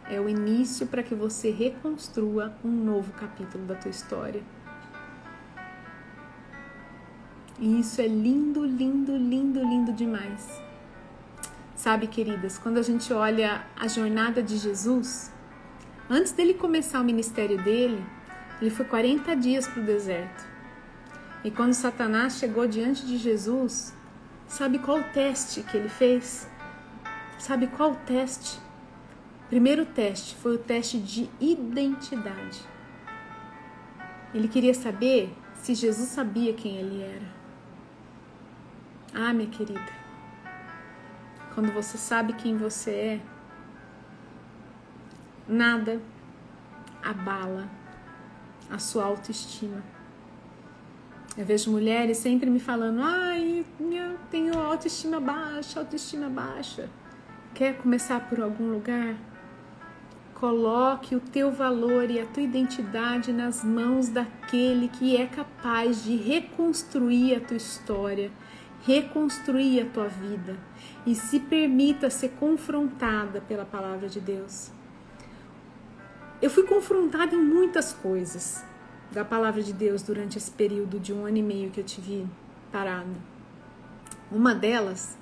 É o início para que você reconstrua um novo capítulo da tua história. E isso é lindo, lindo, lindo, lindo demais. Sabe, queridas, quando a gente olha a jornada de Jesus, antes dele começar o ministério dele, ele foi 40 dias para o deserto. E quando Satanás chegou diante de Jesus, sabe qual o teste que ele fez? Sabe qual o teste? O primeiro teste foi o teste de identidade. Ele queria saber se Jesus sabia quem ele era. Ah, minha querida, quando você sabe quem você é, nada abala a sua autoestima. Eu vejo mulheres sempre me falando, ai, eu tenho autoestima baixa. Quer começar por algum lugar? Coloque o teu valor e a tua identidade nas mãos daquele que é capaz de reconstruir a tua história, reconstruir a tua vida, e se permita ser confrontada pela palavra de Deus. Eu fui confrontada em muitas coisas da palavra de Deus durante esse período de 1 ano e meio que eu tive parada. Uma delas,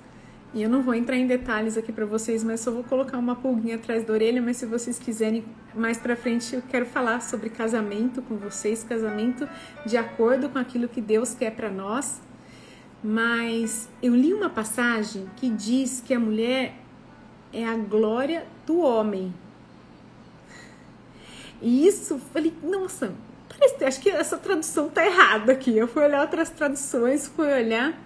e eu não vou entrar em detalhes aqui para vocês, mas só vou colocar uma pulguinha atrás da orelha, mas se vocês quiserem mais para frente, eu quero falar sobre casamento com vocês, casamento de acordo com aquilo que Deus quer para nós. Mas eu li uma passagem que diz que a mulher é a glória do homem. E isso, falei, nossa, acho que essa tradução tá errada aqui. Eu fui olhar outras traduções, fui olhar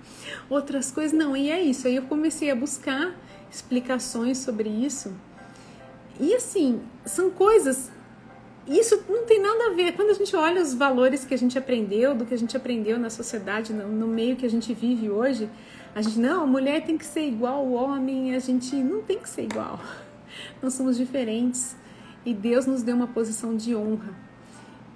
outras coisas, não, e é isso. Aí eu comecei a buscar explicações sobre isso. E assim, são coisas, isso não tem nada a ver. Quando a gente olha os valores que a gente aprendeu, do que a gente aprendeu na sociedade, no meio que a gente vive hoje, a gente, não, a mulher tem que ser igual ao homem, a gente não tem que ser igual. Nós somos diferentes e Deus nos deu uma posição de honra.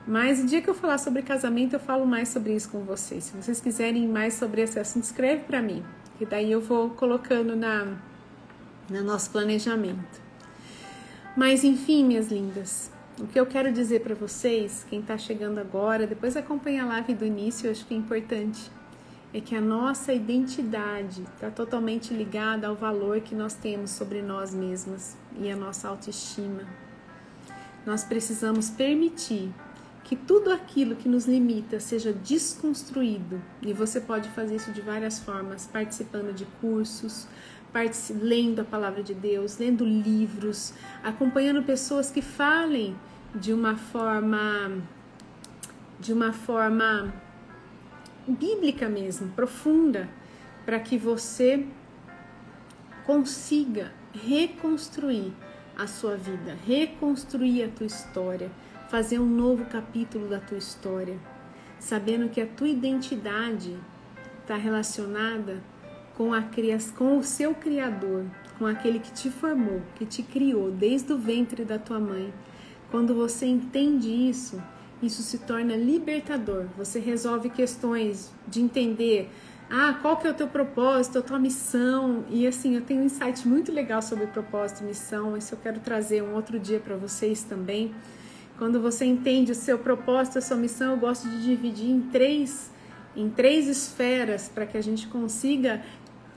Mas o dia que eu falar sobre casamento, eu falo mais sobre isso com vocês. Se vocês quiserem mais sobre esse assunto, escreve para mim, que daí eu vou colocando no nosso planejamento. Mas enfim, minhas lindas, o que eu quero dizer para vocês, quem está chegando agora, depois acompanha a live do início, eu acho que é importante, é que a nossa identidade está totalmente ligada ao valor que nós temos sobre nós mesmas e a nossa autoestima. Nós precisamos permitir que tudo aquilo que nos limita seja desconstruído, e você pode fazer isso de várias formas, participando de cursos, lendo a palavra de Deus, lendo livros, acompanhando pessoas que falem de uma forma bíblica mesmo, profunda, para que você consiga reconstruir a sua vida, reconstruir a tua história, fazer um novo capítulo da tua história, sabendo que a tua identidade está relacionada com o seu Criador, com aquele que te formou, que te criou desde o ventre da tua mãe. Quando você entende isso, isso se torna libertador. Você resolve questões de entender qual que é o teu propósito, a tua missão. E assim, eu tenho um insight muito legal sobre propósito e missão, isso eu quero trazer um outro dia para vocês também. Quando você entende o seu propósito, a sua missão, eu gosto de dividir em três esferas para que a gente consiga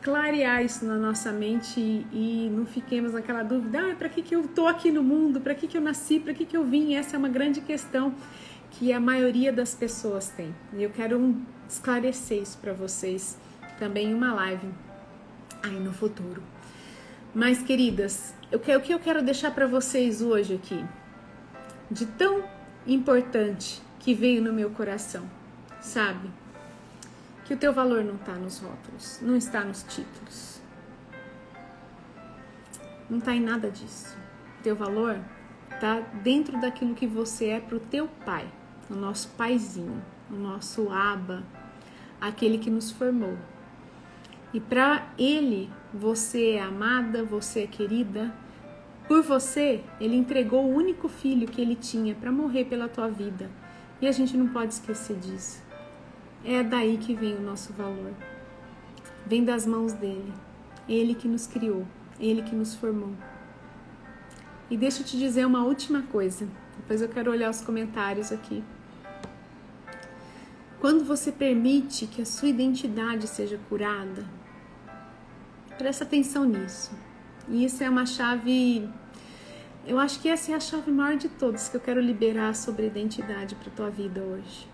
clarear isso na nossa mente e não fiquemos naquela dúvida, para que eu estou aqui no mundo, para que eu nasci, para que eu vim? Essa é uma grande questão que a maioria das pessoas tem. E eu quero esclarecer isso para vocês também em uma live aí no futuro. Mas, queridas, o que eu quero deixar para vocês hoje aqui, de tão importante que veio no meu coração, sabe? Que o teu valor não está nos rótulos, não está nos títulos, não está em nada disso. Teu valor está dentro daquilo que você é para o teu pai. o nosso paizinho, o nosso Abba, aquele que nos formou. E para Ele, você é amada, você é querida. Por você, Ele entregou o único filho que Ele tinha para morrer pela tua vida. E a gente não pode esquecer disso. É daí que vem o nosso valor. Vem das mãos dEle. Ele que nos criou, Ele que nos formou. E deixa eu te dizer uma última coisa. Depois eu quero olhar os comentários aqui. Quando você permite que a sua identidade seja curada, presta atenção nisso. E isso é uma chave, eu acho que essa é a chave maior de todas que eu quero liberar sobre a identidade para a tua vida hoje.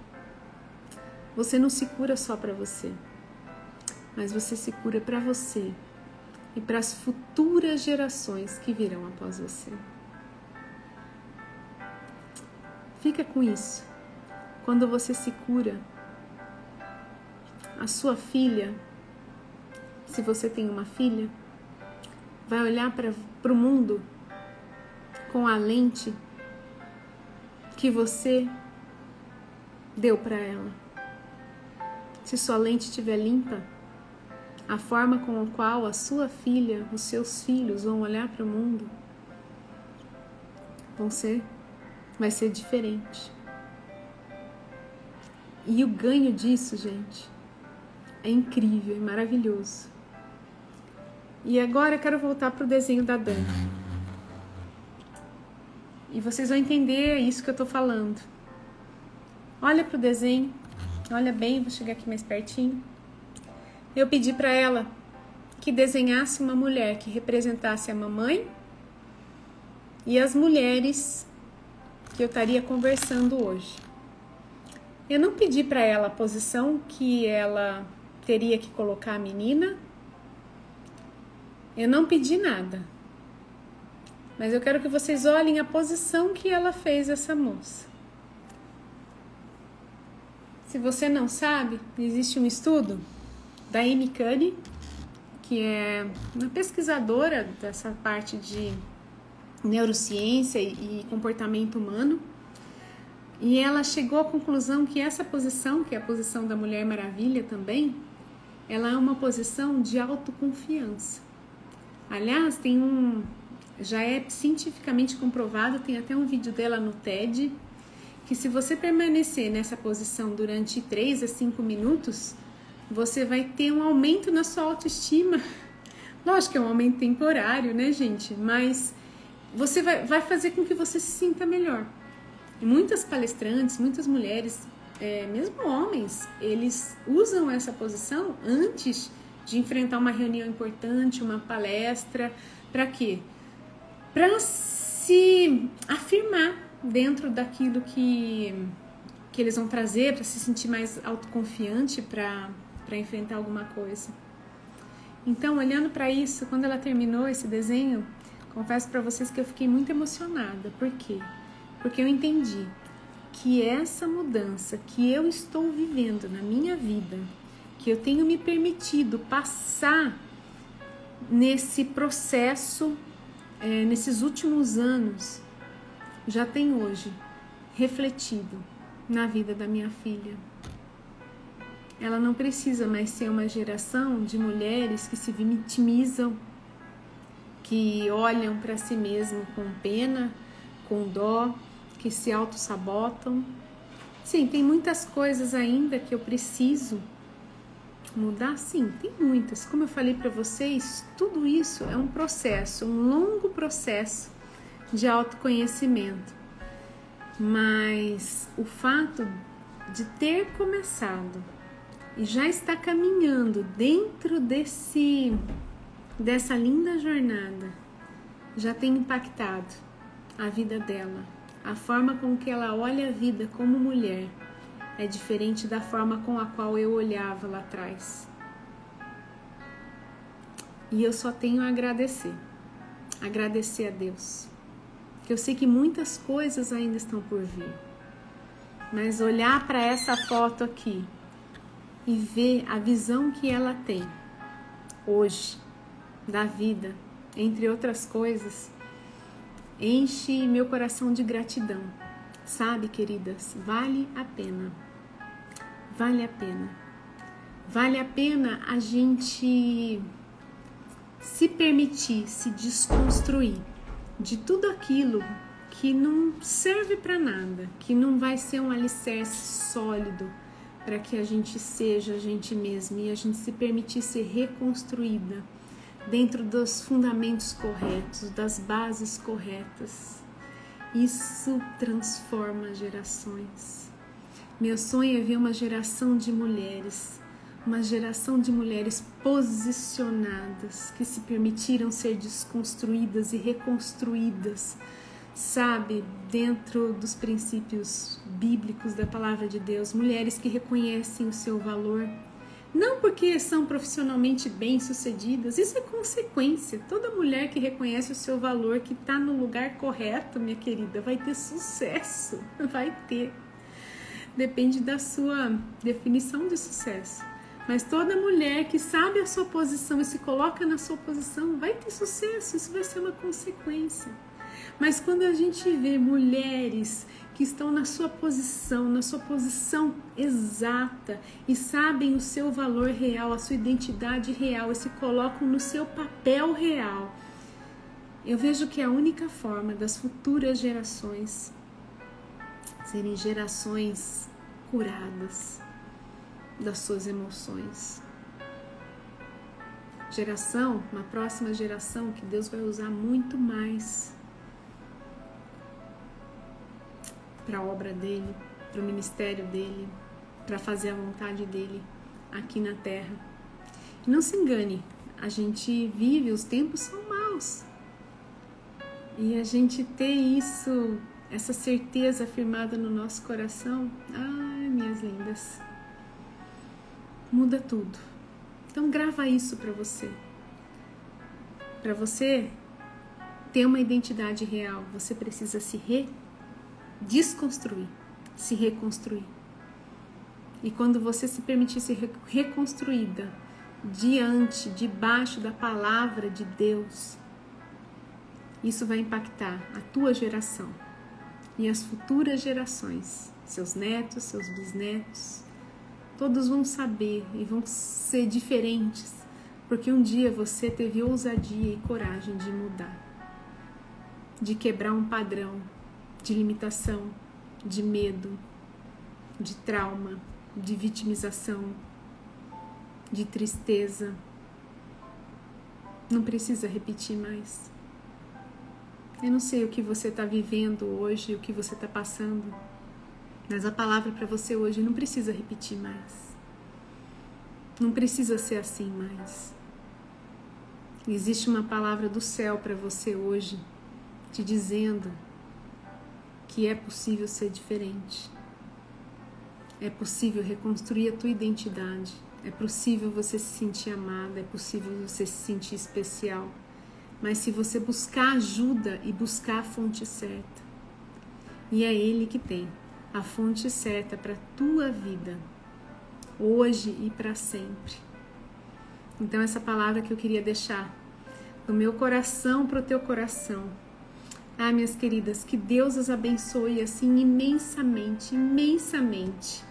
Você não se cura só para você, mas você se cura para você e para as futuras gerações que virão após você. Fica com isso. Quando você se cura, a sua filha, se você tem uma filha, vai olhar para o mundo com a lente que você deu para ela. Se sua lente estiver limpa, a forma com a qual a sua filha, os seus filhos vão olhar para o mundo vai ser diferente. E o ganho disso, gente, é incrível, é maravilhoso. E agora eu quero voltar para o desenho da Dani. E vocês vão entender isso que eu estou falando. Olha para o desenho, olha bem, vou chegar aqui mais pertinho. Eu pedi para ela que desenhasse uma mulher que representasse a mamãe e as mulheres que eu estaria conversando hoje. Eu não pedi para ela a posição que ela teria que colocar a menina. Eu não pedi nada. Mas eu quero que vocês olhem a posição que ela fez essa moça. Se você não sabe, existe um estudo da Amy Cuddy, que é uma pesquisadora dessa parte de neurociência e comportamento humano. E ela chegou à conclusão que essa posição, que é a posição da Mulher Maravilha também, ela é uma posição de autoconfiança. Aliás, já é cientificamente comprovado, tem até um vídeo dela no TED, que se você permanecer nessa posição durante 3 a 5 minutos, você vai ter um aumento na sua autoestima. Lógico que é um aumento temporário, né, gente? Mas você vai fazer com que você se sinta melhor. E muitas palestrantes, muitas mulheres, mesmo homens, eles usam essa posição antes de enfrentar uma reunião importante, uma palestra. Para quê? Para se afirmar dentro daquilo que eles vão trazer, para se sentir mais autoconfiante para enfrentar alguma coisa. Então, olhando para isso, quando ela terminou esse desenho, confesso para vocês que eu fiquei muito emocionada. Por quê? Porque eu entendi que essa mudança que eu estou vivendo na minha vida, que eu tenho me permitido passar nesse processo, nesses últimos anos, já tem hoje refletido na vida da minha filha. Ela não precisa mais ser uma geração de mulheres que se vitimizam, que olham para si mesmo com pena, com dó, que se auto-sabotam. Sim, tem muitas coisas ainda que eu preciso mudar, sim, tem muitas. Como eu falei para vocês, tudo isso é um processo, um longo processo de autoconhecimento. Mas o fato de ter começado e já estar caminhando dentro dessa linda jornada já tem impactado a vida dela. A forma com que ela olha a vida como mulher é diferente da forma com a qual eu olhava lá atrás. E eu só tenho a agradecer a Deus. Que eu sei que muitas coisas ainda estão por vir. Mas olhar para essa foto aqui e ver a visão que ela tem hoje da vida, entre outras coisas, enche meu coração de gratidão. Sabe, queridas, vale a pena. Vale a pena. Vale a pena a gente se permitir, se desconstruir de tudo aquilo que não serve para nada, que não vai ser um alicerce sólido para que a gente seja a gente mesma e a gente se permitir ser reconstruída dentro dos fundamentos corretos, das bases corretas. Isso transforma gerações. Meu sonho é ver uma geração de mulheres posicionadas, que se permitiram ser desconstruídas e reconstruídas, sabe, dentro dos princípios bíblicos da palavra de Deus. Mulheres que reconhecem o seu valor, não porque são profissionalmente bem-sucedidas, isso é consequência. Toda mulher que reconhece o seu valor, que está no lugar correto, minha querida, vai ter sucesso, vai ter. Depende da sua definição de sucesso. Mas toda mulher que sabe a sua posição e se coloca na sua posição vai ter sucesso, isso vai ser uma consequência. Mas quando a gente vê mulheres que estão na sua posição exata e sabem o seu valor real, a sua identidade real e se colocam no seu papel real, eu vejo que é a única forma das futuras gerações serem gerações curadas das suas emoções. Uma próxima geração que Deus vai usar muito mais para a obra dele, para o ministério dele, para fazer a vontade dele aqui na terra. E não se engane, a gente vive, os tempos são maus. E a gente ter isso, essa certeza afirmada no nosso coração, ai, minhas lindas, muda tudo. Então grava isso para você. Para você ter uma identidade real, você precisa se desconstruir, se reconstruir. E quando você se permitir ser reconstruída debaixo da palavra de Deus, isso vai impactar a tua geração e as futuras gerações, seus netos, seus bisnetos. Todos vão saber e vão ser diferentes, porque um dia você teve ousadia e coragem de mudar, de quebrar um padrão de limitação, de medo, de trauma, de vitimização, de tristeza. Não precisa repetir mais. Eu não sei o que você está vivendo hoje, o que você está passando, mas a palavra para você hoje não precisa repetir mais. Não precisa ser assim mais. Existe uma palavra do céu para você hoje, te dizendo que é possível ser diferente. É possível reconstruir a tua identidade. É possível você se sentir amada, é possível você se sentir especial. Mas se você buscar ajuda e buscar a fonte certa, e é Ele que tem a fonte certa para a tua vida, hoje e para sempre. Então essa palavra que eu queria deixar do meu coração para o teu coração. Ah, minhas queridas, que Deus as abençoe assim imensamente, imensamente.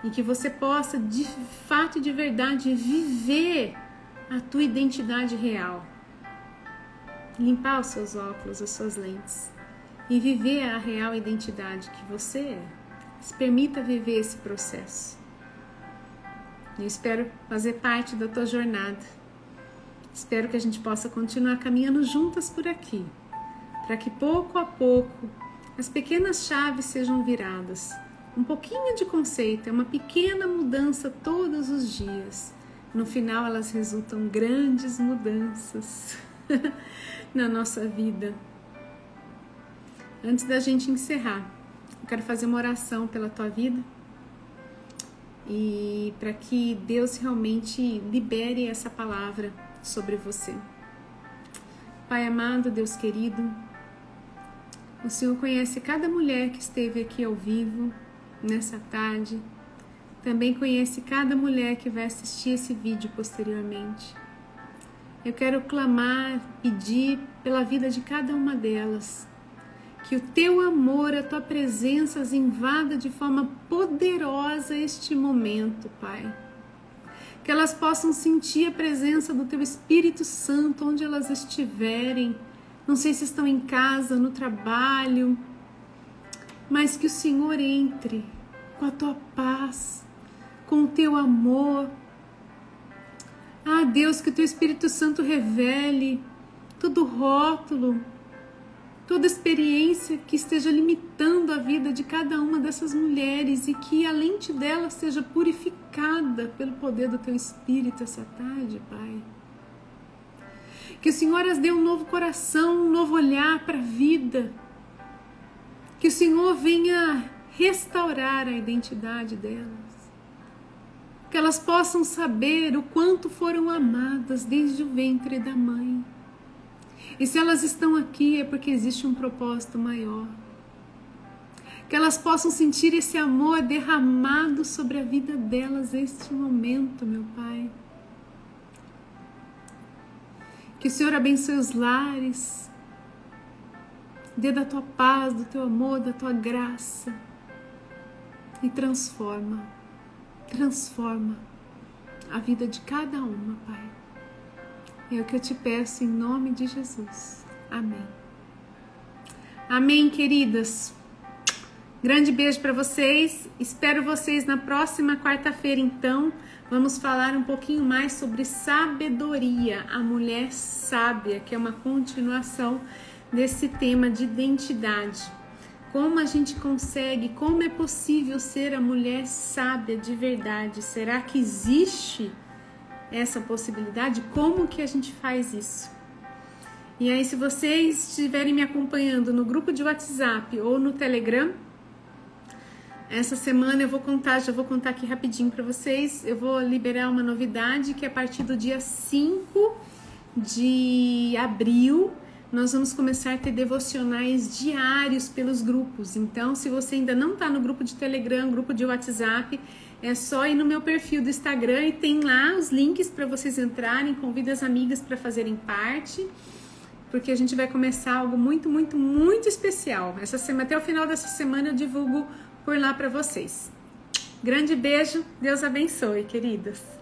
E que você possa, de fato e de verdade, viver a tua identidade real. Limpar os seus óculos, as suas lentes. E viver a real identidade que você é. Se permita viver esse processo. Eu espero fazer parte da tua jornada. Espero que a gente possa continuar caminhando juntas por aqui, para que pouco a pouco as pequenas chaves sejam viradas. Um pouquinho de conceito, é uma pequena mudança todos os dias. No final elas resultam grandes mudanças na nossa vida. Antes da gente encerrar, eu quero fazer uma oração pela tua vida e para que Deus realmente libere essa palavra sobre você. Pai amado, Deus querido, o Senhor conhece cada mulher que esteve aqui ao vivo nessa tarde, também conhece cada mulher que vai assistir esse vídeo posteriormente. Eu quero clamar, pedir pela vida de cada uma delas, Que o teu amor, a tua presença as invada de forma poderosa este momento, Pai. Que elas possam sentir a presença do teu Espírito Santo onde elas estiverem. Não sei se estão em casa, no trabalho, mas que o Senhor entre com a tua paz, com o teu amor. Ah, Deus, que o teu Espírito Santo revele todo rótulo, toda experiência que esteja limitando a vida de cada uma dessas mulheres e que a lente dela seja purificada pelo poder do teu Espírito essa tarde, Pai. Que o Senhor as dê um novo coração, um novo olhar para a vida. Que o Senhor venha restaurar a identidade delas. Que elas possam saber o quanto foram amadas desde o ventre da mãe. E se elas estão aqui é porque existe um propósito maior. Que elas possam sentir esse amor derramado sobre a vida delas neste momento, meu Pai. Que o Senhor abençoe os lares, dê da tua paz, do teu amor, da tua graça e transforma a vida de cada uma, Pai. É o que eu te peço em nome de Jesus. Amém. Amém, queridas. Grande beijo para vocês. Espero vocês na próxima quarta-feira, então. Vamos falar um pouquinho mais sobre sabedoria, a mulher sábia, que é uma continuação desse tema de identidade. Como a gente consegue, como é possível ser a mulher sábia de verdade? Será que existe essa possibilidade? Como que a gente faz isso? E aí, se vocês estiverem me acompanhando no grupo de WhatsApp ou no Telegram, essa semana eu vou contar, já vou contar aqui rapidinho para vocês. Eu vou liberar uma novidade que a partir do dia 5 de abril nós vamos começar a ter devocionais diários pelos grupos. Então, se você ainda não está no grupo de Telegram, grupo de WhatsApp, é só ir no meu perfil do Instagram e tem lá os links para vocês entrarem. Convida as amigas para fazerem parte, porque a gente vai começar algo muito, muito, muito especial. Essa semana, até o final dessa semana eu divulgo por lá para vocês. Grande beijo, Deus abençoe, queridas.